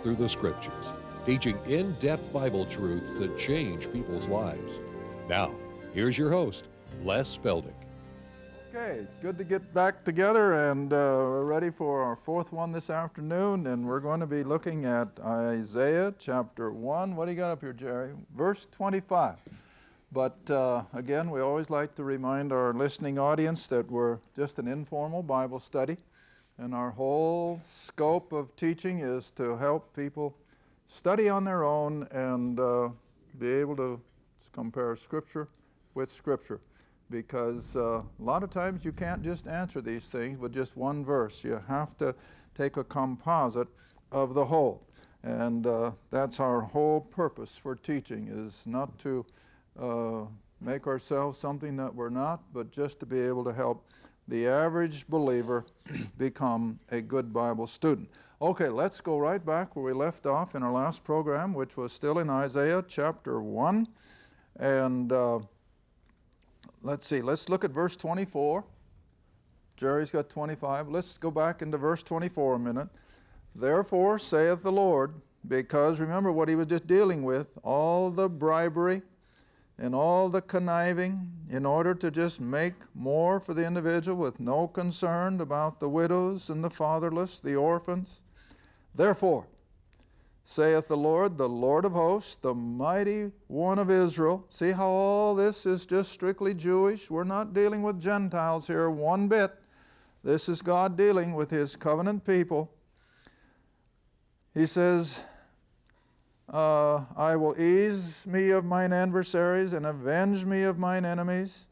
through the Scriptures, teaching in-depth Bible truths that change people's lives. Now, here's your host, Les Feldick. Okay, good to get back together, and we're ready for our fourth one this afternoon, and we're going to be looking at Isaiah chapter 1. What do you got up here, Jerry? Verse 25. But again, we always like to remind our listening audience that we're just an informal Bible study, and our whole scope of teaching is to help people study on their own and be able to compare Scripture with Scripture. Because a lot of times you can't just answer these things with just one verse. You have to take a composite of the whole. And that's our whole purpose for teaching, is not to make ourselves something that we're not, but just to be able to help the average believer become a good Bible student. Okay, let's go right back where we left off in our last program, which was still in Isaiah chapter 1. And let's see, let's look at verse 24. Jerry's got 25. Let's go back into verse 24 a minute. Therefore, saith the Lord, because remember what he was just dealing with, all the bribery and all the conniving in order to just make more for the individual with no concern about the widows and the fatherless, the orphans. Therefore, saith the Lord of hosts, the mighty one of Israel. See how all this is just strictly Jewish? We're not dealing with Gentiles here one bit. This is God dealing with His covenant people. He says, I will ease me of mine adversaries and avenge me of mine enemies.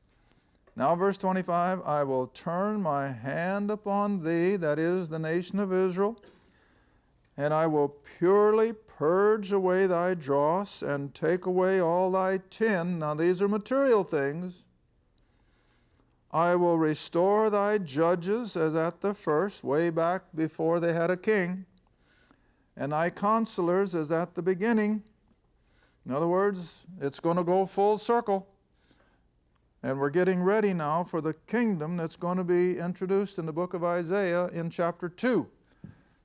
Now verse 25, I will turn my hand upon thee, that is the nation of Israel, and I will purely purge away thy dross and take away all thy tin. Now these are material things. I will restore thy judges as at the first, way back before they had a king, and thy counselors as at the beginning. In other words, it's going to go full circle. And we're getting ready now for the kingdom that's going to be introduced in the book of Isaiah in chapter 2.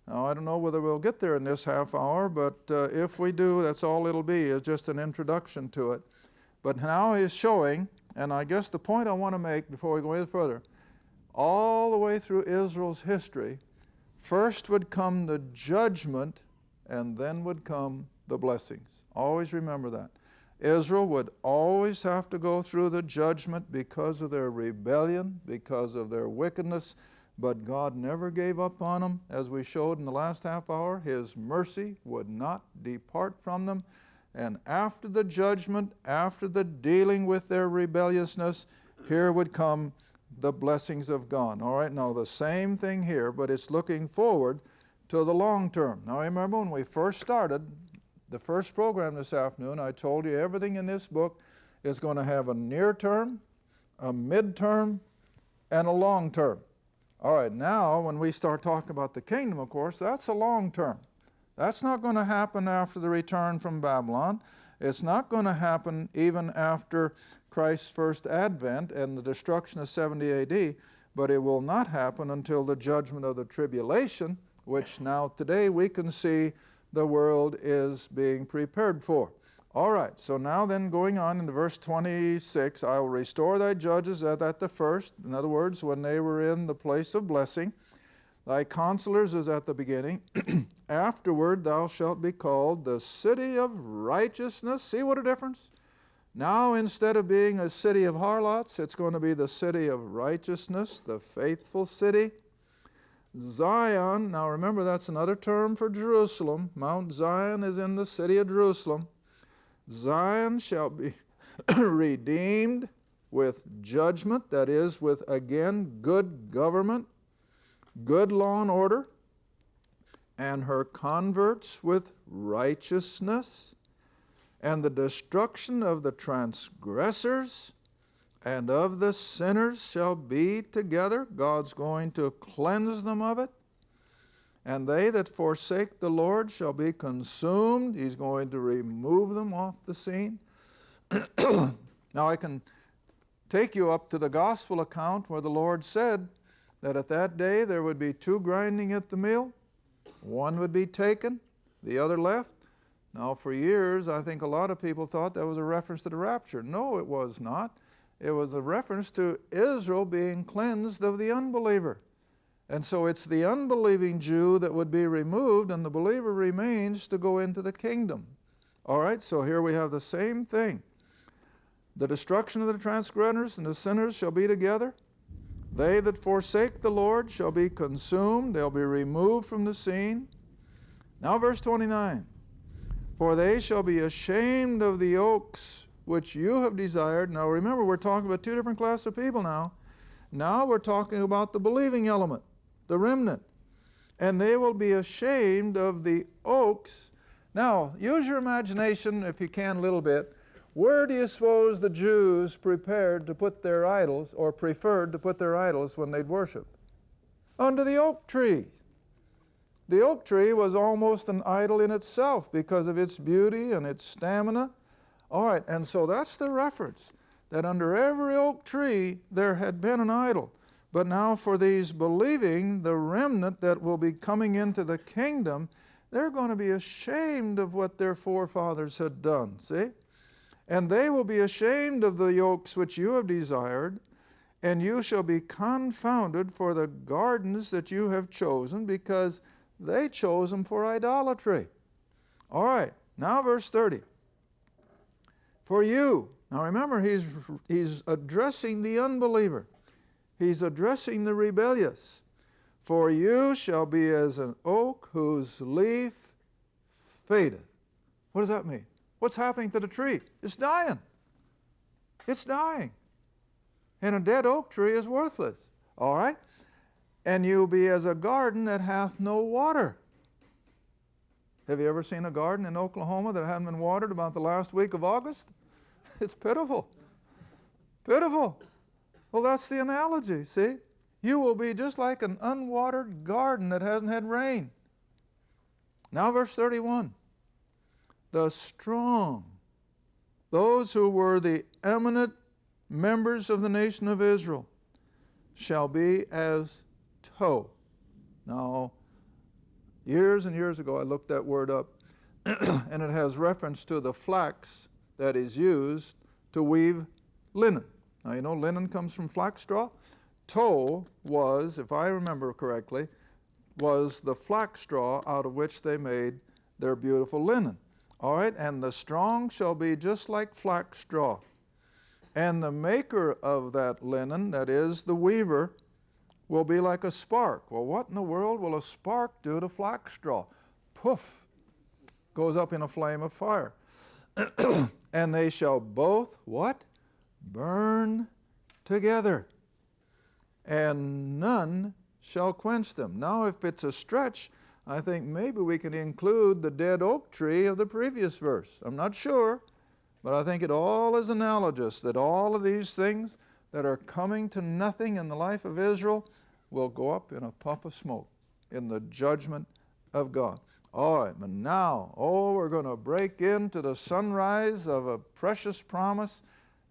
Now, I don't know whether we'll get there in this half hour, but if we do, that's all it'll be, is just an introduction to it. But now he's showing, and I guess the point I want to make before we go any further, all the way through Israel's history, first would come the judgment, and then would come the blessings. Always remember that. Israel would always have to go through the judgment because of their rebellion, because of their wickedness, but God never gave up on them. As we showed in the last half hour, His mercy would not depart from them. And after the judgment, after the dealing with their rebelliousness, here would come the blessings of God. All right, now the same thing here, but it's looking forward to the long term. Now remember when we first started the first program this afternoon, I told you everything in this book is going to have a near term, a mid-term, and a long term. All right, now when we start talking about the kingdom, of course, that's a long term. That's not going to happen after the return from Babylon. It's not going to happen even after Christ's first advent and the destruction of 70 AD, but it will not happen until the judgment of the tribulation, which now today we can see the world is being prepared for. All right, so now then going on into verse 26, I will restore thy judges as at the first. In other words, when they were in the place of blessing. Thy counselors as at the beginning. Afterward thou shalt be called the city of righteousness. See what a difference? Now instead of being a city of harlots, it's going to be the city of righteousness, the faithful city. Zion, now remember that's another term for Jerusalem. Mount Zion is in the city of Jerusalem. Zion shall be redeemed with judgment, that is, with, again, good government, good law and order, and her converts with righteousness, and the destruction of the transgressors and of the sinners shall be together. God's going to cleanse them of it. And they that forsake the Lord shall be consumed. He's going to remove them off the scene. Now I can take you up to the gospel account where the Lord said that at that day there would be two grinding at the mill. One would be taken the other left. Now, for years, I think a lot of people thought that was a reference to the rapture. No, it was not. It was a reference to Israel being cleansed of the unbeliever. And so it's the unbelieving Jew that would be removed, and the believer remains to go into the kingdom. All right, so here we have the same thing. The destruction of the transgressors and the sinners shall be together. They that forsake the Lord shall be consumed. They'll be removed from the scene. Now verse 29. For they shall be ashamed of the oaks which you have desired. Now remember, we're talking about two different classes of people now. Now we're talking about the believing element, the remnant. And they will be ashamed of the oaks. Now, use your imagination, if you can, a little bit. Where do you suppose the Jews prepared to put their idols, or preferred to put their idols when they'd worship? Under the oak tree. The oak tree was almost an idol in itself because of its beauty and its stamina. All right, and so that's the reference, that under every oak tree there had been an idol. But now for these believing, the remnant that will be coming into the kingdom, they're going to be ashamed of what their forefathers had done, see? And they will be ashamed of the oaks which you have desired, and you shall be confounded for the gardens that you have chosen, because they chose them for idolatry. All right, now verse 30. For you, now remember, he's addressing the unbeliever. He's addressing the rebellious. For you shall be as an oak whose leaf fadeth. What does that mean? What's happening to the tree? It's dying. It's dying. And a dead oak tree is worthless. All right? And you'll be as a garden that hath no water. Have you ever seen a garden in Oklahoma that hadn't been watered about the last week of August? It's pitiful. Pitiful. Well, that's the analogy, see? You will be just like an unwatered garden that hasn't had rain. Now verse 31. The strong, those who were the eminent members of the nation of Israel, shall be as tow. Now, years and years ago I looked that word up, and it has reference to the flax that is used to weave linen. Now you know linen comes from flax straw. Tow was, if I remember correctly, was the flax straw out of which they made their beautiful linen. All right, and the strong shall be just like flax straw. And the maker of that linen, that is the weaver, will be like a spark. Well, what in the world will a spark do to flax straw? Poof, goes up in a flame of fire. And they shall both, what? Burn together. And none shall quench them. Now, if it's a stretch, I think maybe we can include the dead oak tree of the previous verse. I'm not sure, but I think it all is analogous, that all of these things that are coming to nothing in the life of Israel will go up in a puff of smoke in the judgment of God. All right, but now, we're going to break into the sunrise of a precious promise,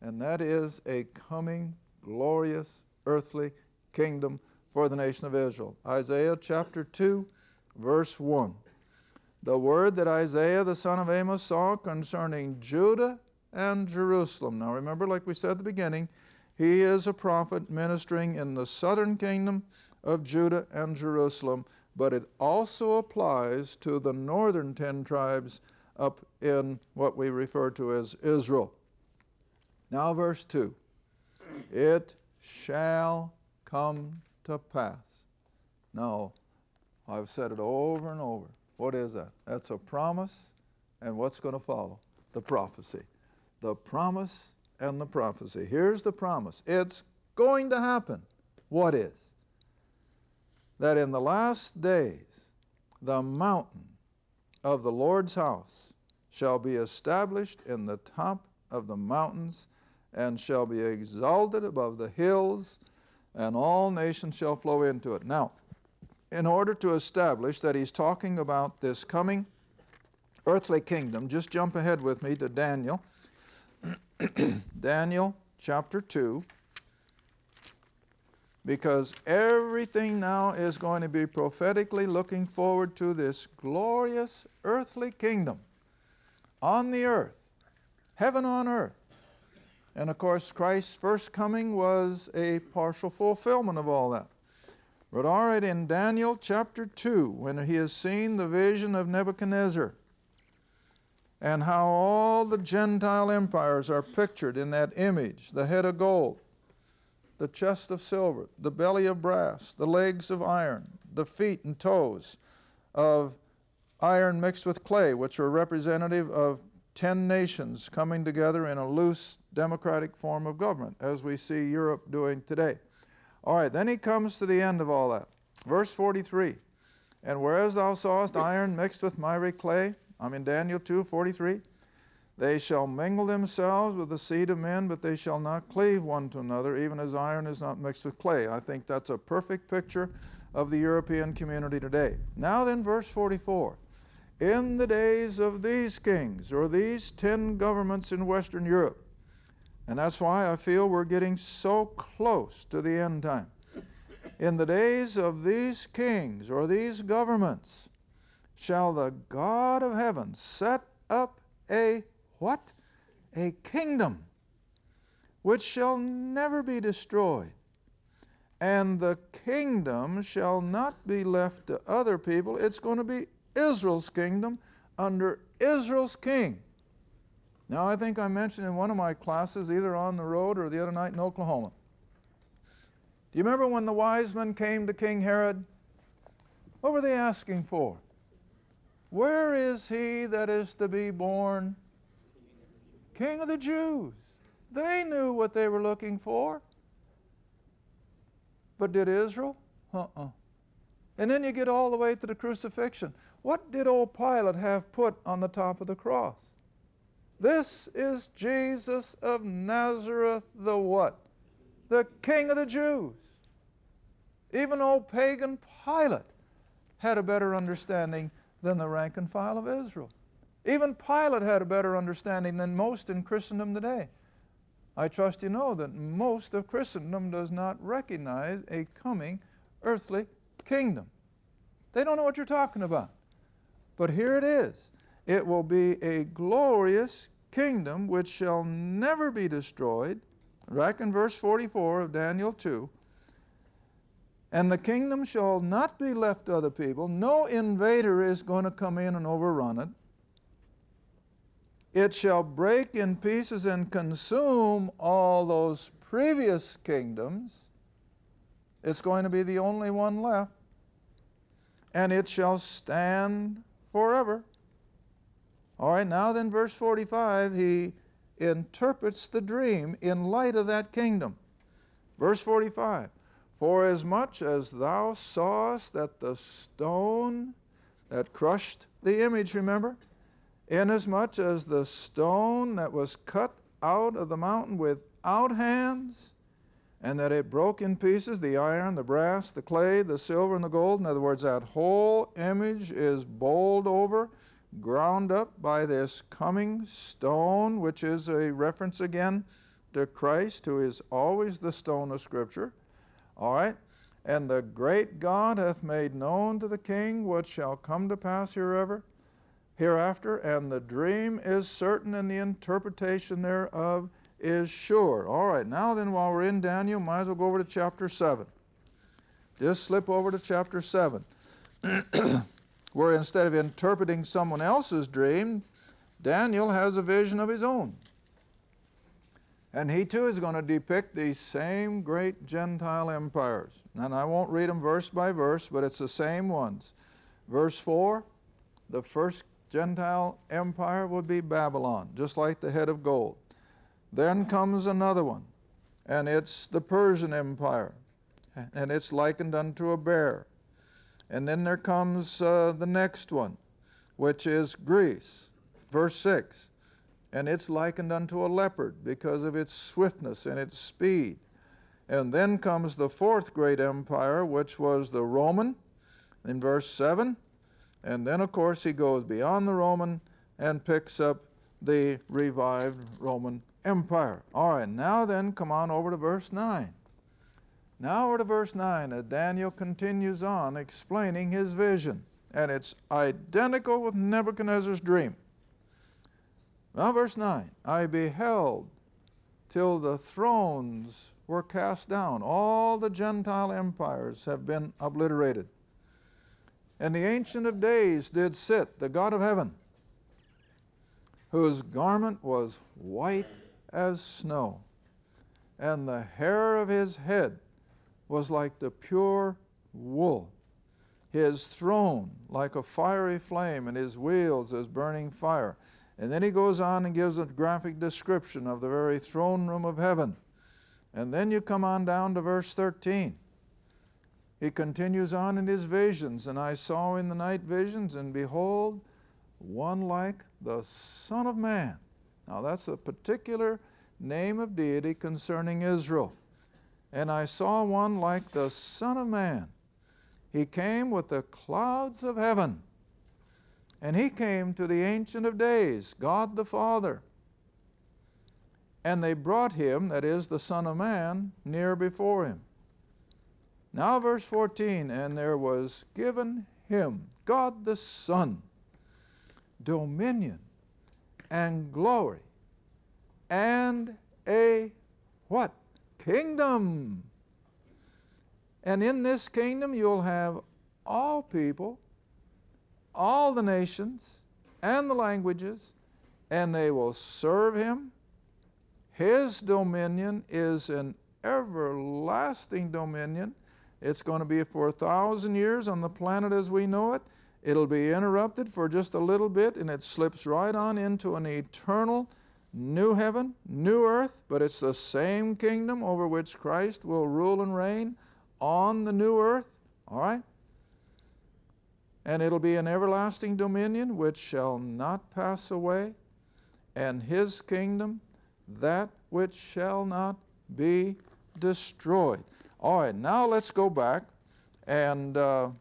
and that is a coming glorious earthly kingdom for the nation of Israel. Isaiah chapter 2, verse 1. The word that Isaiah the son of Amos saw concerning Judah and Jerusalem. Now remember, like we said at the beginning, he is a prophet ministering in the southern kingdom of Judah and Jerusalem, but it also applies to the northern 10 tribes up in what we refer to as Israel. Now verse 2. It shall come to pass. Now, I've said it over and over. What is that? That's a promise, and what's going to follow? The prophecy. The promise and the prophecy. Here's the promise. It's going to happen. What is? That in the last days, the mountain of the Lord's house shall be established in the top of the mountains, and shall be exalted above the hills, and all nations shall flow into it. Now, in order to establish that he's talking about this coming earthly kingdom, just jump ahead with me to Daniel. Daniel chapter 2, because everything now is going to be prophetically looking forward to this glorious earthly kingdom on the earth, heaven on earth. And of course, Christ's first coming was a partial fulfillment of all that. But all right, in Daniel chapter 2, when he has seen the vision of Nebuchadnezzar and how all the Gentile empires are pictured in that image, the head of gold, the chest of silver, the belly of brass, the legs of iron, the feet and toes of iron mixed with clay, which are representative of 10 nations coming together in a loose democratic form of government, as we see Europe doing today. All right, then he comes to the end of all that. Verse 43, and whereas thou sawest iron mixed with miry clay, I'm in Daniel 2:43, they shall mingle themselves with the seed of men, but they shall not cleave one to another, even as iron is not mixed with clay. I think that's a perfect picture of the European community today. Now then, verse 44, in the days of these kings, or these 10 governments in Western Europe, and that's why I feel we're getting so close to the end time. In the days of these kings, or these governments, shall the God of heaven set up a what? A kingdom which shall never be destroyed. And the kingdom shall not be left to other people. It's going to be Israel's kingdom under Israel's king. Now, I think I mentioned in one of my classes, either on the road or the other night in Oklahoma. Do you remember when the wise men came to King Herod? What were they asking for? Where is he that is to be born King of the Jews? They knew what they were looking for. But did Israel? And then you get all the way to the crucifixion. What did old Pilate have put on the top of the cross? This is Jesus of Nazareth, the what? The King of the Jews. Even old pagan Pilate had a better understanding than the rank and file of Israel. Even Pilate had a better understanding than most in Christendom today. I trust you know that most of Christendom does not recognize a coming earthly kingdom. They don't know what you're talking about. But here it is. It will be a glorious kingdom which shall never be destroyed. Back in verse 44 of Daniel 2. And the kingdom shall not be left to other people. No invader is going to come in and overrun it. It shall break in pieces and consume all those previous kingdoms. It's going to be the only one left. And it shall stand forever. All right, now then, verse 45, he interprets the dream in light of that kingdom. Verse 45, forasmuch as thou sawest that the stone that crushed the image, remember? Inasmuch as the stone that was cut out of the mountain without hands, and that it broke in pieces the iron, the brass, the clay, the silver, and the gold. In other words, that whole image is bowled over, ground up by this coming stone, which is a reference again to Christ, who is always the stone of Scripture. All right? And the great God hath made known to the king what shall come to pass hereafter, and the dream is certain, and the interpretation thereof is sure. All right, now then, while we're in Daniel, might as well go over to chapter 7. Just slip over to chapter 7, where instead of interpreting someone else's dream, Daniel has a vision of his own. And he too is going to depict these same great Gentile empires. And I won't read them verse by verse, but it's the same ones. Verse 4, the first Gentile empire would be Babylon, just like the head of gold. Then comes another one, and it's the Persian Empire, and it's likened unto a bear. And then there comes the next one, which is Greece, verse 6. And it's likened unto a leopard because of its swiftness and its speed. And then comes the fourth great empire, which was the Roman, in verse 7. And then, of course, he goes beyond the Roman and picks up the revived Roman Empire. All right, now then, come on over to verse 9. Now we're to verse 9, and Daniel continues on explaining his vision, and it's identical with Nebuchadnezzar's dream. Now verse 9, I beheld till the thrones were cast down. All the Gentile empires have been obliterated. And the Ancient of Days did sit, the God of heaven, whose garment was white as snow, and the hair of his head was like the pure wool. His throne like a fiery flame, and his wheels as burning fire. And then he goes on and gives a graphic description of the very throne room of heaven. And then you come on down to verse 13. He continues on in his visions, and I saw in the night visions, and behold, one like the Son of Man. Now that's a particular name of deity concerning Israel. And I saw one like the Son of Man. He came with the clouds of heaven. And he came to the Ancient of Days, God the Father. And they brought him, that is, the Son of Man, near before him. Now verse 14, and there was given him, God the Son, dominion and glory and a what? Kingdom. And in this kingdom you'll have all people, all the nations and the languages, and they will serve him. His dominion is an everlasting dominion. It's going to be for 1,000 years on the planet as we know it. It'll be interrupted for just a little bit, and it slips right on into an eternal new heaven, new earth, but it's the same kingdom over which Christ will rule and reign on the new earth. All right? And it'll be an everlasting dominion which shall not pass away, and his kingdom that which shall not be destroyed. All right, now let's go back and go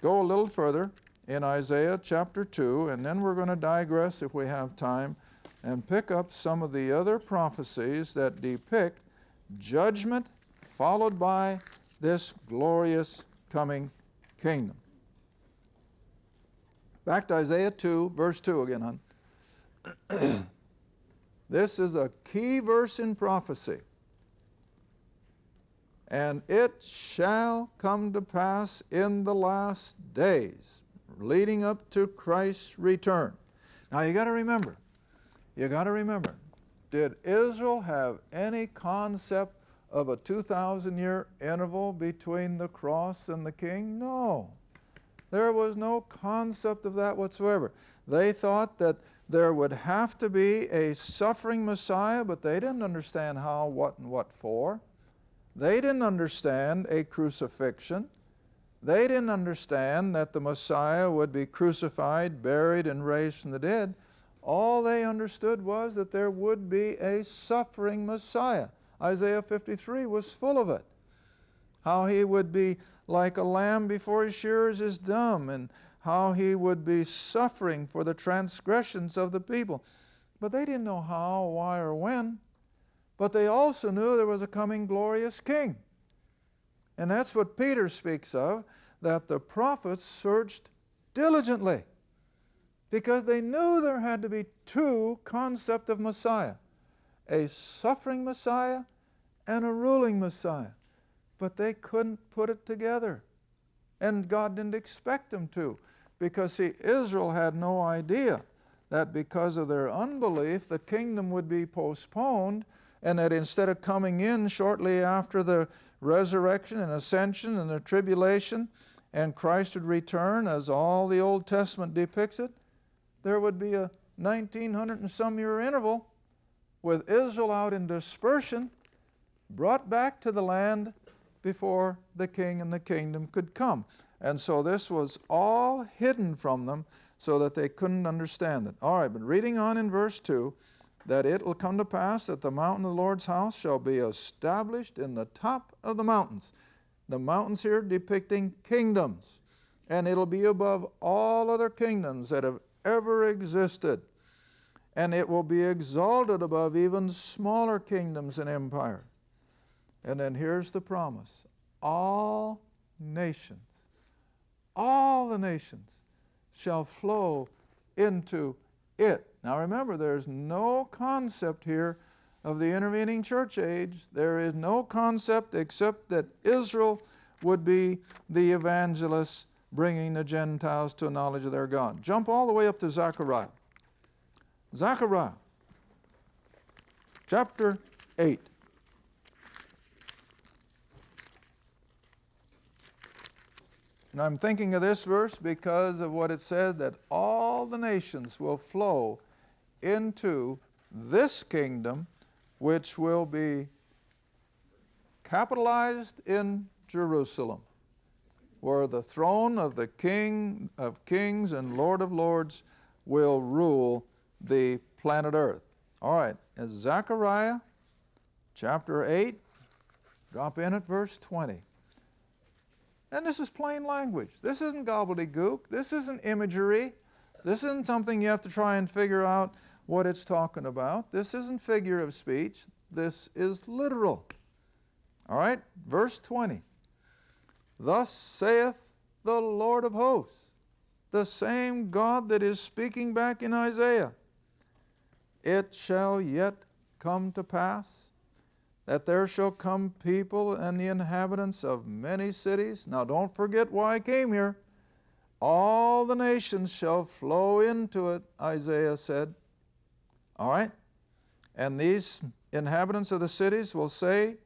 a little further in Isaiah chapter 2, and then we're going to digress if we have time and pick up some of the other prophecies that depict judgment followed by this glorious coming kingdom. Back to Isaiah 2, verse 2 again, hon. This is a key verse in prophecy. And it shall come to pass in the last days, leading up to Christ's return. Now you got to remember, did Israel have any concept of a 2,000-year interval between the cross and the king? No. There was no concept of that whatsoever. They thought that there would have to be a suffering Messiah, but they didn't understand how, what, and what for. They didn't understand a crucifixion. They didn't understand that the Messiah would be crucified, buried, and raised from the dead. All they understood was that there would be a suffering Messiah. Isaiah 53 was full of it. How he would be like a lamb before his shearers is dumb, and how he would be suffering for the transgressions of the people. But they didn't know how, why, or when. But they also knew there was a coming glorious king. And that's what Peter speaks of, that the prophets searched diligently, because they knew there had to be two concepts of Messiah, a suffering Messiah and a ruling Messiah. But they couldn't put it together. And God didn't expect them to, because, see, Israel had no idea that because of their unbelief, the kingdom would be postponed, and that instead of coming in shortly after the resurrection and ascension and the tribulation, and Christ would return as all the Old Testament depicts it, there would be a 1900 and some year interval with Israel out in dispersion, brought back to the land before the king and the kingdom could come. And so this was all hidden from them so that they couldn't understand it. All right, but reading on in verse 2, that it will come to pass that the mountain of the Lord's house shall be established in the top of the mountains. The mountains here depicting kingdoms. And it'll be above all other kingdoms that have ever existed. And it will be exalted above even smaller kingdoms and empires. And then here's the promise. all nations, all the nations shall flow into it. Now remember, there's no concept here of the intervening church age. There is no concept except that Israel would be the evangelists bringing the Gentiles to a knowledge of their God. Jump all the way up to Zechariah. Zechariah, chapter 8. And I'm thinking of this verse because of what it said, that all the nations will flow into this kingdom, which will be capitalized in Jerusalem, where the throne of the King of Kings and Lord of Lords will rule the planet Earth. All right, as Zechariah chapter 8, drop in at verse 20. And this is plain language. This isn't gobbledygook. This isn't imagery. This isn't something you have to try and figure out what it's talking about. This isn't figure of speech. This is literal. All right, verse 20. Thus saith the Lord of hosts, the same God that is speaking back in Isaiah. It shall yet come to pass that there shall come people and the inhabitants of many cities. Now don't forget why I came here. All the nations shall flow into it, Isaiah said. All right? And these inhabitants of the cities will say,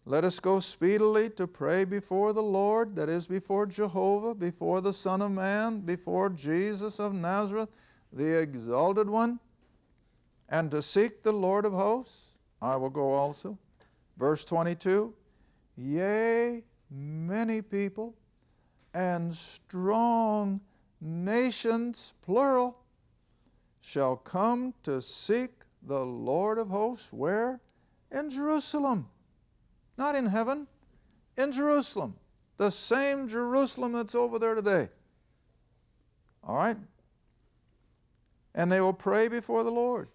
let us go speedily to pray before the Lord, that is, before Jehovah, before the Son of Man, before Jesus of Nazareth, the exalted one, and to seek the Lord of hosts. I will go also. Verse 22, yea, many people and strong nations, plural, shall come to seek the Lord of hosts. Where? In Jerusalem. Not in heaven, in Jerusalem. The same Jerusalem that's over there today. All right? And they will pray before the Lord.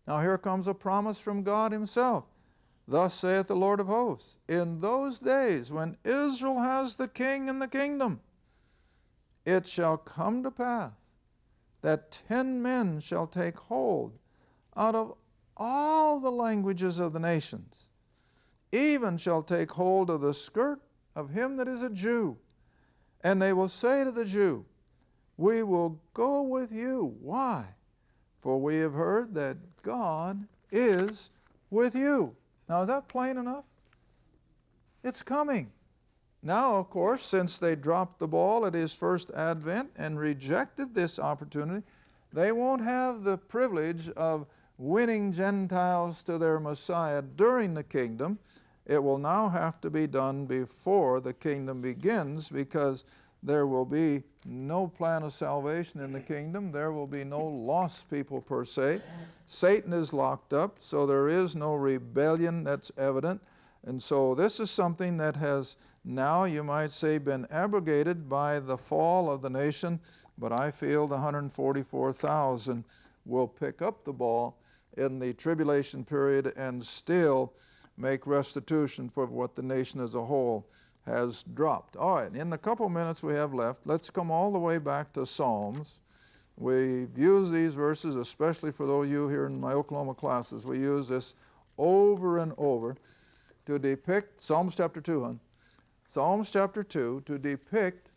Now here comes a promise from God Himself. Thus saith the Lord of hosts, in those days when Israel has the king and the kingdom, it shall come to pass that 10 men shall take hold out of all the languages of the nations, even shall take hold of the skirt of him that is a Jew. And they will say to the Jew, we will go with you. Why? For we have heard that God is with you. Now, is that plain enough? It's coming. Now, of course, since they dropped the ball at His first advent and rejected this opportunity, they won't have the privilege of winning Gentiles to their Messiah during the kingdom. It will now have to be done before the kingdom begins, because there will be no plan of salvation in the kingdom. There will be no lost people per se. Satan is locked up, so there is no rebellion that's evident. And so this is something that has now, you might say, been abrogated by the fall of the nation, but I feel the 144,000 will pick up the ball in the tribulation period and still make restitution for what the nation as a whole has dropped. All right, in the couple minutes we have left, let's come all the way back to Psalms. We've used these verses, especially for those of you here in my Oklahoma classes. We use this over and over to depict, Psalms chapter 2, hon. Psalms chapter 2, to depict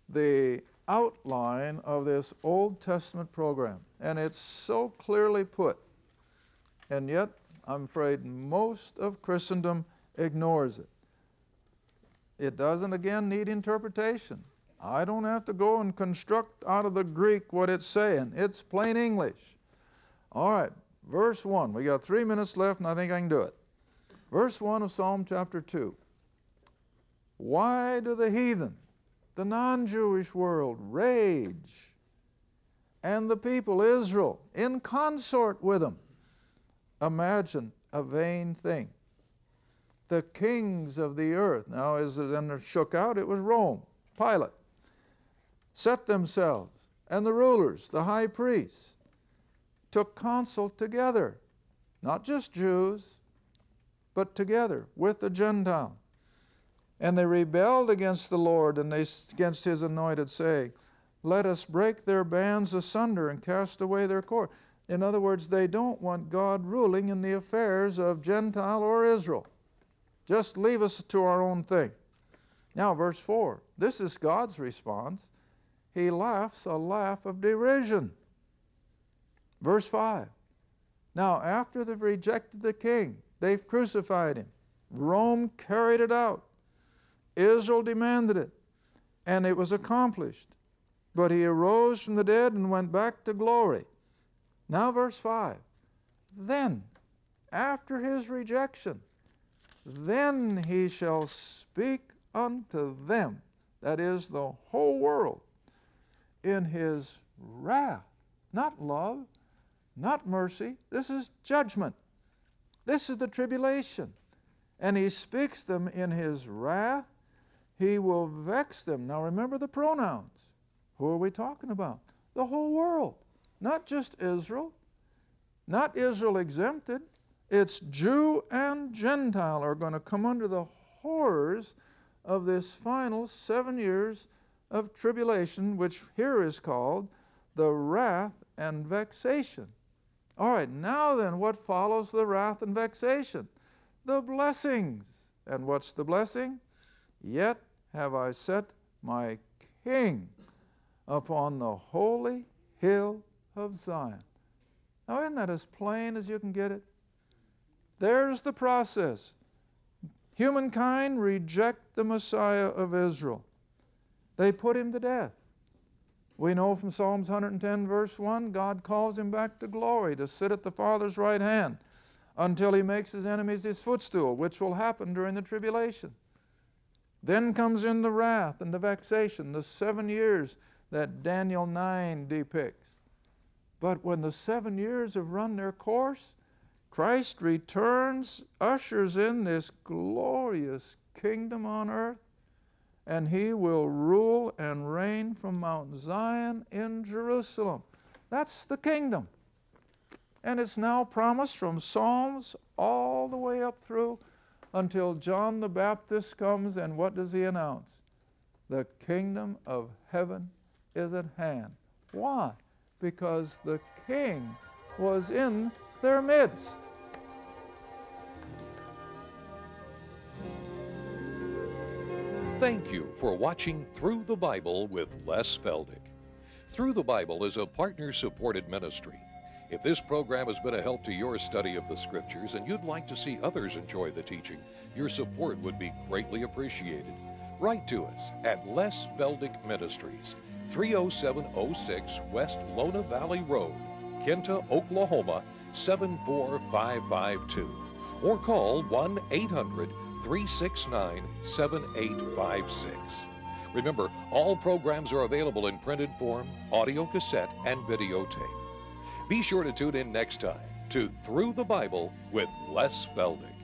the outline of this Old Testament program. And it's so clearly put. And yet, I'm afraid most of Christendom ignores it. It doesn't, again, need interpretation. I don't have to go and construct out of the Greek what it's saying. It's plain English. All right, verse 1. We got 3 minutes left, and I think I can do it. Verse 1 of Psalm chapter 2. Why do the heathen, the non-Jewish world, rage, and the people, Israel, in consort with them, imagine a vain thing? The kings of the earth, now as it then shook out, it was Rome, Pilate, set themselves, and the rulers, the high priests, took counsel together, not just Jews, but together with the Gentiles, And they rebelled against the Lord and against his anointed, saying, let us break their bands asunder and cast away their cord. In other words, they don't want God ruling in the affairs of Gentile or Israel. Just leave us to our own thing. Now, verse 4, this is God's response. He laughs a laugh of derision. Verse 5, now after they've rejected the king, they've crucified him. Rome carried it out. Israel demanded it, and it was accomplished. But he arose from the dead and went back to glory. Now verse 5, then, after his rejection, then he shall speak unto them, that is, the whole world, in his wrath. Not love, not mercy. This is judgment. This is the tribulation. And he speaks them in his wrath. He will vex them. Now remember the pronouns. Who are we talking about? The whole world. Not just Israel. Not Israel exempted. It's Jew and Gentile are going to come under the horrors of this final 7 years of tribulation, which here is called the wrath and vexation. All right, now then, what follows the wrath and vexation? The blessings. And what's the blessing? Yet have I set my king upon the holy hill of Zion. Now, isn't that as plain as you can get it? There's the process. Humankind reject the Messiah of Israel. They put him to death. We know from Psalms 110, verse 1, God calls him back to glory to sit at the Father's right hand until he makes his enemies his footstool, which will happen during the tribulation. Then comes in the wrath and the vexation, the 7 years that Daniel 9 depicts. But when the 7 years have run their course, Christ returns, ushers in this glorious kingdom on earth, and he will rule and reign from Mount Zion in Jerusalem. That's the kingdom. And it's now promised from Psalms all the way up through until John the Baptist comes, and what does he announce? The kingdom of heaven is at hand. Why? Because the king was in their midst. Thank you for watching Through the Bible with Les Feldick. Through the Bible is a partner-supported ministry. If this program has been a help to your study of the Scriptures and you'd like to see others enjoy the teaching, your support would be greatly appreciated. Write to us at Les Feldick Ministries, 30706 West Lona Valley Road, Kinta, Oklahoma, 74552. Or call 1-800-369-7856. Remember, all programs are available in printed form, audio cassette, and videotape. Be sure to tune in next time to Through the Bible with Les Feldick.